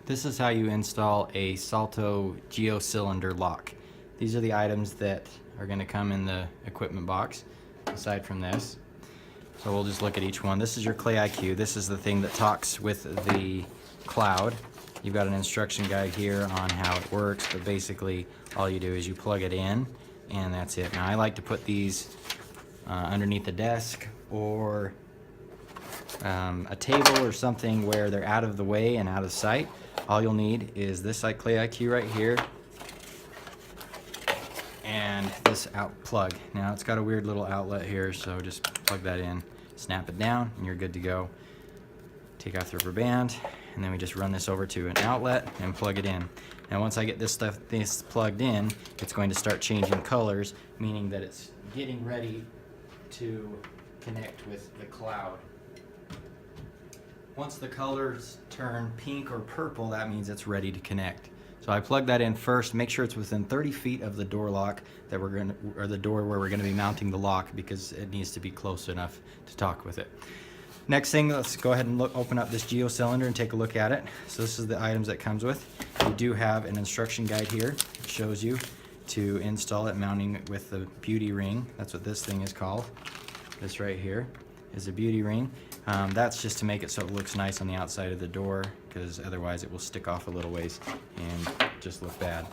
This is how you install a SALTO Geo Cylinder Lock. These are the items that are going to come in the equipment box, aside from this. So we'll just look at each one. This is your Clay IQ. This is the thing that talks with the cloud. You've got an instruction guide here on how it works, but basically all you do is you plug it in and that's it. Now I like to put these underneath the desk or a table or something where they're out of the way and out of sight. All you'll need is this Clay IQ right here and this out plug. Now it's got a weird little outlet here, so just plug that in, snap it down, and you're good to go. Take off the rubber band, and then we just run this over to an outlet and plug it in. Now once I get this plugged in, it's going to start changing colors, meaning that it's getting ready to connect with the cloud. Once the colors turn pink or purple, that means it's ready to connect. So I plug that in first, make sure it's within 30 feet of the door lock that or the door where we're gonna be mounting the lock, because it needs to be close enough to talk with it. Next thing, let's go ahead and open up this Geo Cylinder and take a look at it. So this is the items that comes with. You do have an instruction guide here. It shows you to install it, mounting it with the beauty ring. That's what this thing is called. This right here is a beauty ring. That's just to make it so it looks nice on the outside of the door, because otherwise it will stick off a little ways and just look bad.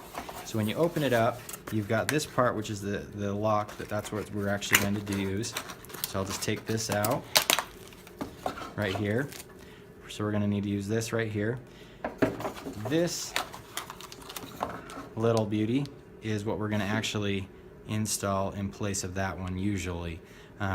So when you open it up, you've got this part, which is the lock, that's what we're actually going to use. So I'll just take this out right here. So we're going to need to use this right here. This little beauty is what we're going to actually install in place of that one usually.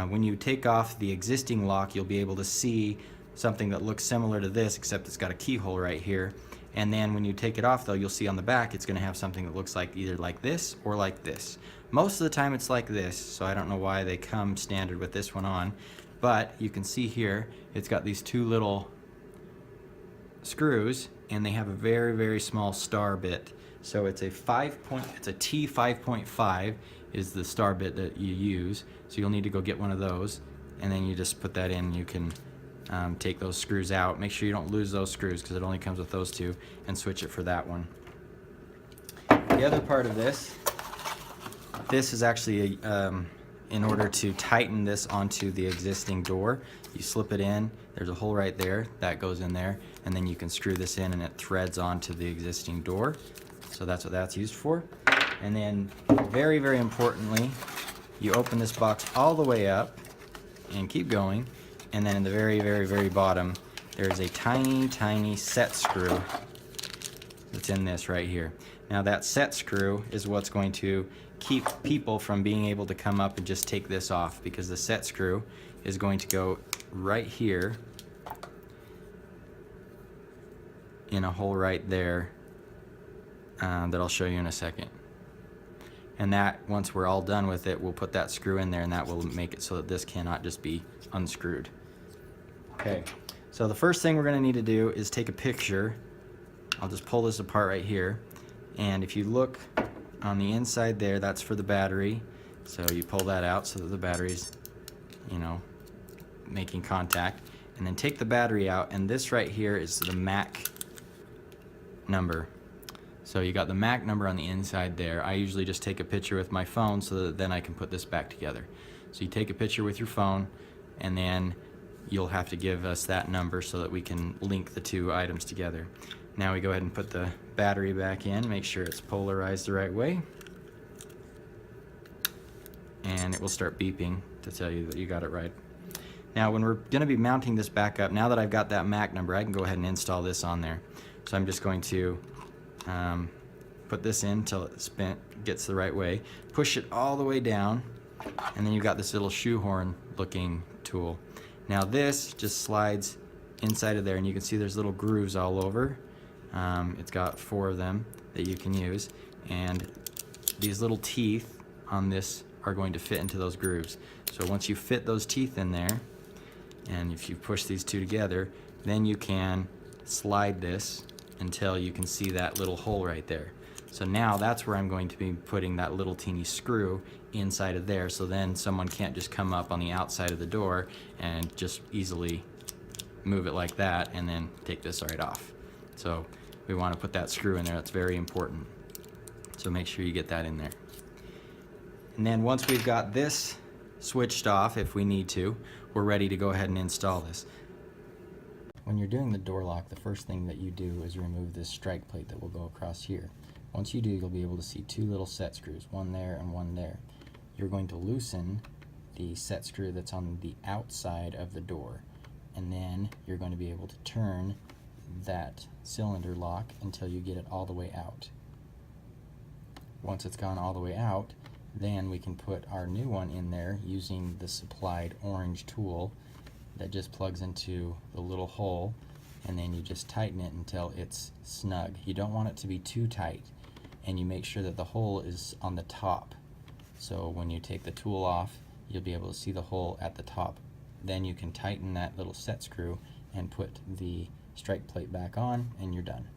When you take off the existing lock, you'll be able to see something that looks similar to this, except it's got a keyhole right here. And then when you take it off though, you'll see on the back it's going to have something that looks like either like this or like this. Most of the time it's like this, so I don't know why they come standard with this one on. But you can see here, it's got these two little screws, and they have a very, very small star bit. So it's a T5.5 is the star bit that you use. So you'll need to go get one of those, and then you just put that in. You can take those screws out. Make sure you don't lose those screws, because it only comes with those two, and switch it for that one. The other part of this is actually in order to tighten this onto the existing door. You slip it in, there's a hole right there, that goes in there, and then you can screw this in and it threads onto the existing door. So that's what that's used for. And then very, very importantly, you open this box all the way up and keep going, and then in the very, very, very bottom, there's a tiny, tiny set screw that's in this right here. Now that set screw is what's going to keep people from being able to come up and just take this off, because the set screw is going to go right here in a hole right there that I'll show you in a second. And that, once we're all done with it, we'll put that screw in there, and that will make it so that this cannot just be unscrewed. Okay, so the first thing we're going to need to do is take a picture. I'll just pull this apart right here, and if you look on the inside there, that's for the battery. So you pull that out so that the battery's, you know, making contact, and then take the battery out, and this right here is the MAC number. So you got the MAC number on the inside there. I usually just take a picture with my phone so that then I can put this back together. So you take a picture with your phone, and then you'll have to give us that number so that we can link the two items together. Now we go ahead and put the battery back in, make sure it's polarized the right way, and it will start beeping to tell you that you got it right. Now when we're going to be mounting this back up, now that I've got that MAC number, I can go ahead and install this on there. So I'm just going to put this in until it gets the right way, push it all the way down, and then you've got this little shoehorn looking tool. Now this just slides inside of there, and you can see there's little grooves all over. It's got 4 of them that you can use, and these little teeth on this are going to fit into those grooves. So once you fit those teeth in there, and if you push these two together, then you can slide this until you can see that little hole right there. So now that's where I'm going to be putting that little teeny screw inside of there, so then someone can't just come up on the outside of the door and just easily move it like that and then take this right off. So we want to put that screw in there. That's very important. So make sure you get that in there. And then once we've got this switched off, if we need to, we're ready to go ahead and install this. When you're doing the door lock, the first thing that you do is remove this strike plate that will go across here. Once you do, you'll be able to see two little set screws, one there and one there. You're going to loosen the set screw that's on the outside of the door, and then you're going to be able to turn that cylinder lock until you get it all the way out. Once it's gone all the way out, then we can put our new one in there using the supplied orange tool that just plugs into the little hole, and then you just tighten it until it's snug. You don't want it to be too tight, and you make sure that the hole is on the top. So when you take the tool off, you'll be able to see the hole at the top. Then you can tighten that little set screw and put the strike plate back on, and you're done.